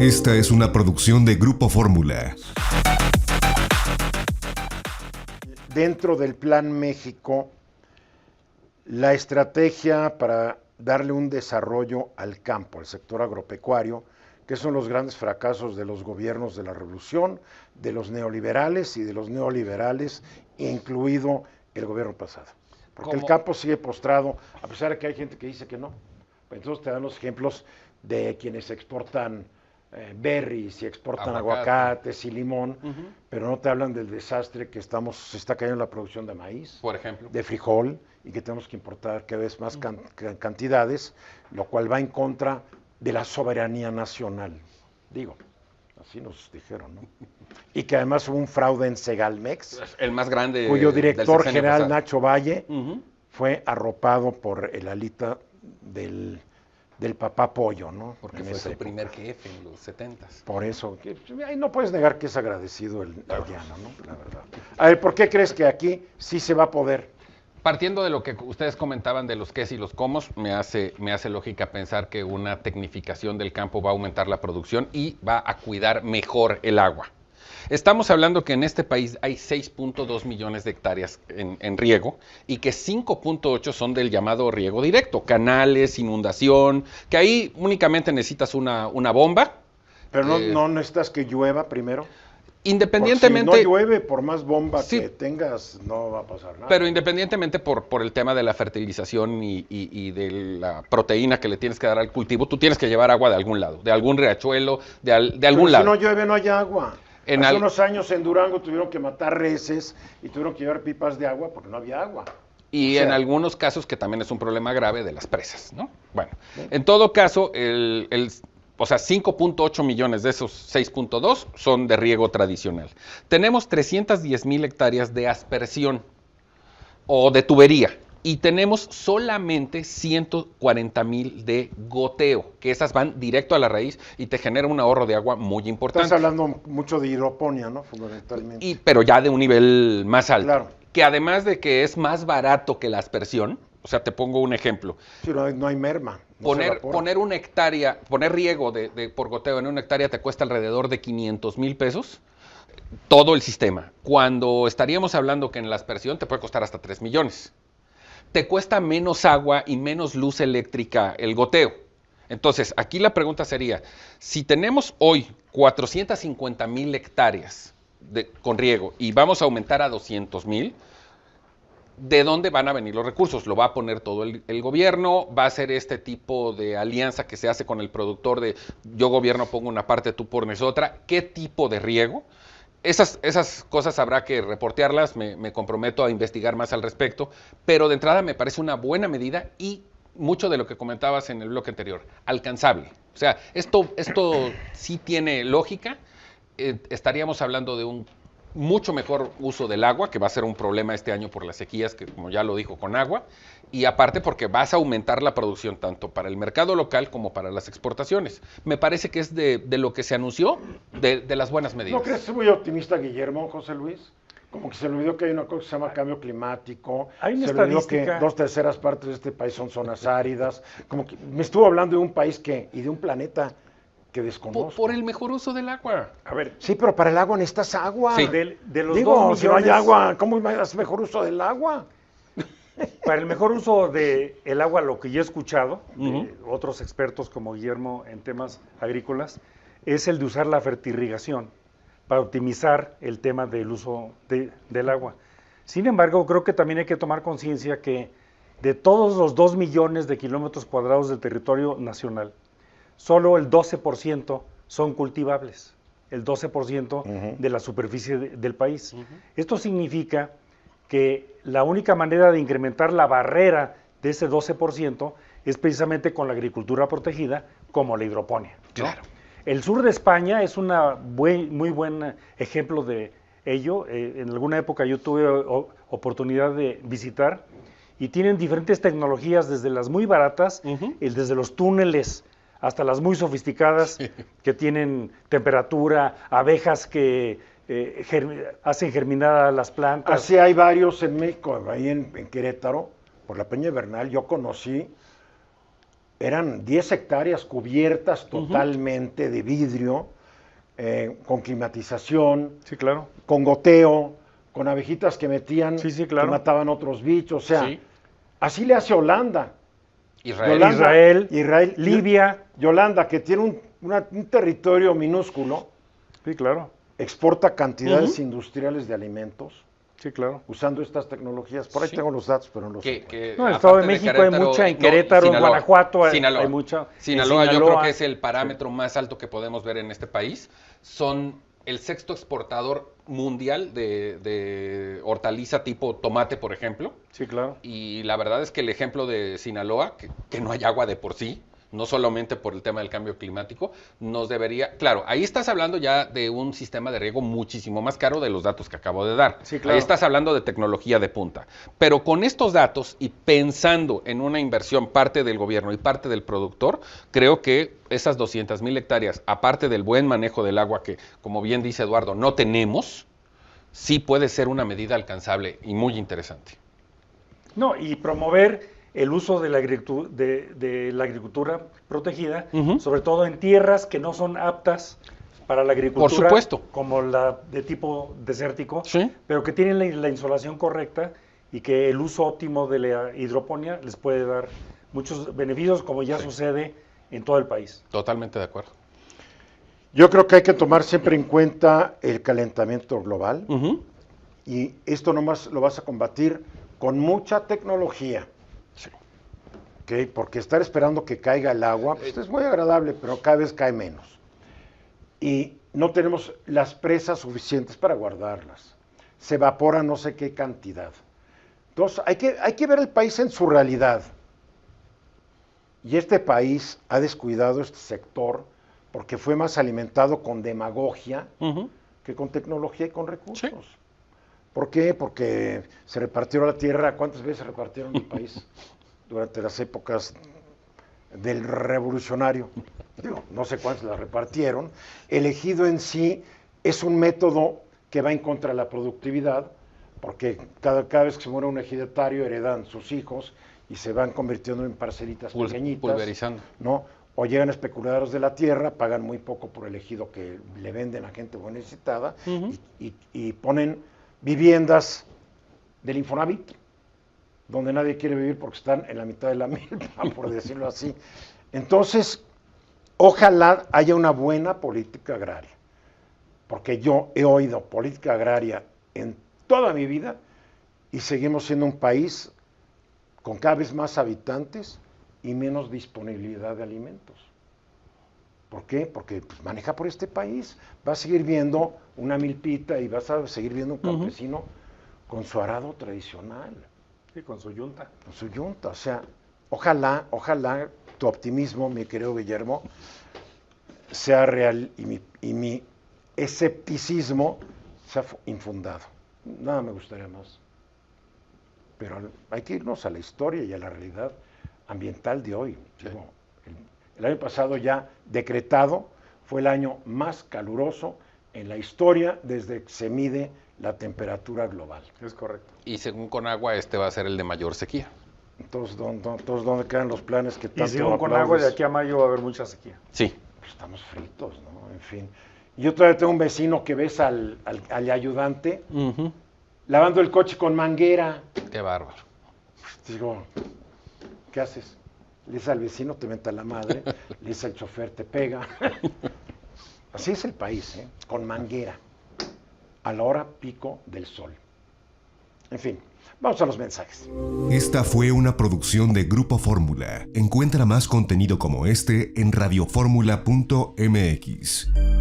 Esta es una producción de Grupo Fórmula. Dentro del Plan México, la estrategia para darle un desarrollo al campo, al sector agropecuario, que son los grandes fracasos de los gobiernos de la revolución, de los neoliberales y de los neoliberales, incluido el gobierno pasado. Porque el campo sigue postrado, a pesar de que hay gente que dice que no. Entonces te dan los ejemplos de quienes exportan berries y exportan aguacates y limón, pero no te hablan del desastre que se está cayendo en la producción de maíz, por ejemplo, de frijol, y que tenemos que importar cada vez más cantidades, lo cual va en contra de la soberanía nacional. Digo, así nos dijeron, ¿no? Y que además hubo un fraude en Segalmex, el más grande, cuyo director general, pasado, Nacho Valle, fue arropado por el alita del papá Pollo, ¿no? Porque fue su primer jefe en los 70s. Por eso, ahí no puedes negar que es agradecido el llano, ¿no? La verdad. A ver, ¿por qué crees que aquí sí se va a poder? Partiendo de lo que ustedes comentaban de los qués y los cómos, me hace lógica pensar que una tecnificación del campo va a aumentar la producción y va a cuidar mejor el agua. Estamos hablando que en este país hay 6.2 millones de hectáreas en riego y que 5.8 son del llamado riego directo, canales, inundación, que ahí únicamente necesitas una bomba. Pero no necesitas que llueva primero. Independientemente... Si no llueve, por más bomba que tengas, no va a pasar nada. Pero independientemente por el tema de la fertilización y de la proteína que le tienes que dar al cultivo, tú tienes que llevar agua de algún lado, de algún riachuelo, de algún lado. Si no llueve, no hay agua. Hace unos años en Durango tuvieron que matar reses y tuvieron que llevar pipas de agua porque no había agua. Y en algunos casos que también es un problema grave de las presas, ¿no? Bueno, en todo caso, 5.8 millones de esos 6.2 son de riego tradicional. Tenemos 310,000 hectáreas de aspersión o de tubería. Y tenemos solamente 140,000 de goteo, que esas van directo a la raíz y te generan un ahorro de agua muy importante. Estás hablando mucho de hidroponía, ¿no? Fundamentalmente. Pero ya de un nivel más alto. Claro. Que además de que es más barato que la aspersión, o sea, te pongo un ejemplo. Sí, no hay merma. Poner una hectárea, poner riego por goteo en una hectárea te cuesta alrededor de 500,000 pesos. Todo el sistema. Cuando estaríamos hablando que en la aspersión te puede costar hasta 3 millones. Te cuesta menos agua y menos luz eléctrica el goteo. Entonces, aquí la pregunta sería, si tenemos hoy 450,000 hectáreas con riego y vamos a aumentar a 200,000, ¿de dónde van a venir los recursos? ¿Lo va a poner todo el gobierno? ¿Va a ser este tipo de alianza que se hace con el productor de yo gobierno pongo una parte, tú pones otra? ¿Qué tipo de riego? Esas cosas habrá que reportearlas, me comprometo a investigar más al respecto, pero de entrada me parece una buena medida y mucho de lo que comentabas en el bloque anterior, alcanzable. O sea, esto sí tiene lógica, estaríamos hablando de un mucho mejor uso del agua, que va a ser un problema este año por las sequías, que como ya lo dijo, con agua, y aparte porque vas a aumentar la producción tanto para el mercado local como para las exportaciones. Me parece que es de lo que se anunció, de las buenas medidas. ¿No crees que es muy optimista, Guillermo, José Luis? Como que se le olvidó que hay una cosa que se llama cambio climático, hay una se le olvidó que 2/3 partes de este país son zonas áridas, como que me estuvo hablando de un país y de un planeta que desconozco. Por el mejor uso del agua. A ver. Sí, pero para el agua necesitas agua. Sí. De los 2 Digo, millones, si no hay agua, ¿cómo haces mejor uso del agua? Para el mejor uso del agua, lo que yo he escuchado de otros expertos como Guillermo en temas agrícolas, es el de usar la fertirrigación para optimizar el tema del uso del agua. Sin embargo, creo que también hay que tomar conciencia que de todos los 2 millones de kilómetros cuadrados del territorio nacional, solo el 12% son cultivables, el 12% de la superficie del país. Esto significa que la única manera de incrementar la barrera de ese 12% es precisamente con la agricultura protegida, como la hidroponía, ¿no? Claro. El sur de España es un muy buen ejemplo de ello. En alguna época yo tuve oportunidad de visitar y tienen diferentes tecnologías, desde las muy baratas, desde los túneles hasta las muy sofisticadas, que tienen temperatura, abejas que hacen germinar las plantas. Así hay varios en México, ahí en Querétaro, por la Peña Bernal, yo conocí eran 10 hectáreas cubiertas totalmente de vidrio, con climatización, Sí, claro. con goteo, con abejitas que metían, Sí, sí, claro. que mataban otros bichos. O sea, Sí. así le hace Holanda. Israel. Israel, Libia. Yolanda, que tiene un territorio minúsculo, Sí, claro. exporta cantidades industriales de alimentos Sí, claro. usando estas tecnologías. Por ahí Sí. tengo los datos, pero no los Que, encuentro. que No, en el aparte Estado de de México hay mucha, en Querétaro, en Sinaloa. Guanajuato Sinaloa. hay mucha. en Sinaloa, yo creo que es el parámetro más alto que podemos ver en este país. Son el sexto exportador mundial de hortaliza tipo tomate, por ejemplo. Sí, claro. Y la verdad es que el ejemplo de Sinaloa, que no hay agua de por sí, no solamente por el tema del cambio climático, nos debería... Claro, ahí estás hablando ya de un sistema de riego muchísimo más caro de los datos que acabo de dar. Sí, claro. Ahí estás hablando de tecnología de punta. Pero con estos datos y pensando en una inversión parte del gobierno y parte del productor, creo que esas 200,000 hectáreas, aparte del buen manejo del agua que, como bien dice Eduardo, no tenemos, sí puede ser una medida alcanzable y muy interesante. No, y promover el uso de la agricultura protegida, sobre todo en tierras que no son aptas para la agricultura. Por supuesto. Como la de tipo desértico, Sí. pero que tienen la insolación correcta y que el uso óptimo de la hidroponía les puede dar muchos beneficios, como ya sucede en todo el país. Totalmente de acuerdo. Yo creo que hay que tomar siempre en cuenta el calentamiento global y esto nomás lo vas a combatir con mucha tecnología. Sí. ¿Ok? Porque estar esperando que caiga el agua pues es muy agradable, pero cada vez cae menos. Y no tenemos las presas suficientes para guardarlas. Se evapora no sé qué cantidad. Entonces hay que ver el país en su realidad. Y este país ha descuidado este sector porque fue más alimentado con demagogia que con tecnología y con recursos. Sí. ¿Por qué? Porque se repartieron la tierra. ¿Cuántas veces se repartieron el país durante las épocas del revolucionario? Digo, no sé cuántas la repartieron. El ejido en sí es un método que va en contra de la productividad, porque cada vez que se muere un ejidatario heredan sus hijos y se van convirtiendo en parcelitas pequeñitas. Pulverizando. ¿No? O llegan especuladores de la tierra, pagan muy poco por el ejido que le venden a gente muy necesitada y ponen viviendas del Infonavit, donde nadie quiere vivir porque están en la mitad de la milpa, por decirlo así. Entonces, ojalá haya una buena política agraria, porque yo he oído política agraria en toda mi vida y seguimos siendo un país con cada vez más habitantes y menos disponibilidad de alimentos. ¿Por qué? Porque pues, maneja por este país. Vas a seguir viendo una milpita y vas a seguir viendo un campesino con su arado tradicional. Sí, con su yunta. Con su yunta. O sea, ojalá tu optimismo, mi querido Guillermo, sea real y mi escepticismo sea infundado. Nada me gustaría más. Pero hay que irnos a la historia y a la realidad ambiental de hoy. Sí. Digo, el año pasado ya decretado fue el año más caluroso en la historia desde que se mide la temperatura global. Es correcto. Y según Conagua, este va a ser el de mayor sequía. Entonces, ¿dónde quedan los planes que tanto Y según aplaudes? Conagua, de aquí a mayo va a haber mucha sequía. Sí. Pues estamos fritos, ¿no? En fin. Yo todavía tengo un vecino que ves al ayudante lavando el coche con manguera. Qué bárbaro. Digo, ¿qué haces? Le dice al vecino, te menta la madre. Le dice al chofer, te pega. Así es el país, ¿eh? Con manguera. A la hora pico del sol. En fin, vamos a los mensajes. Esta fue una producción de Grupo Fórmula. Encuentra más contenido como este en radioformula.mx.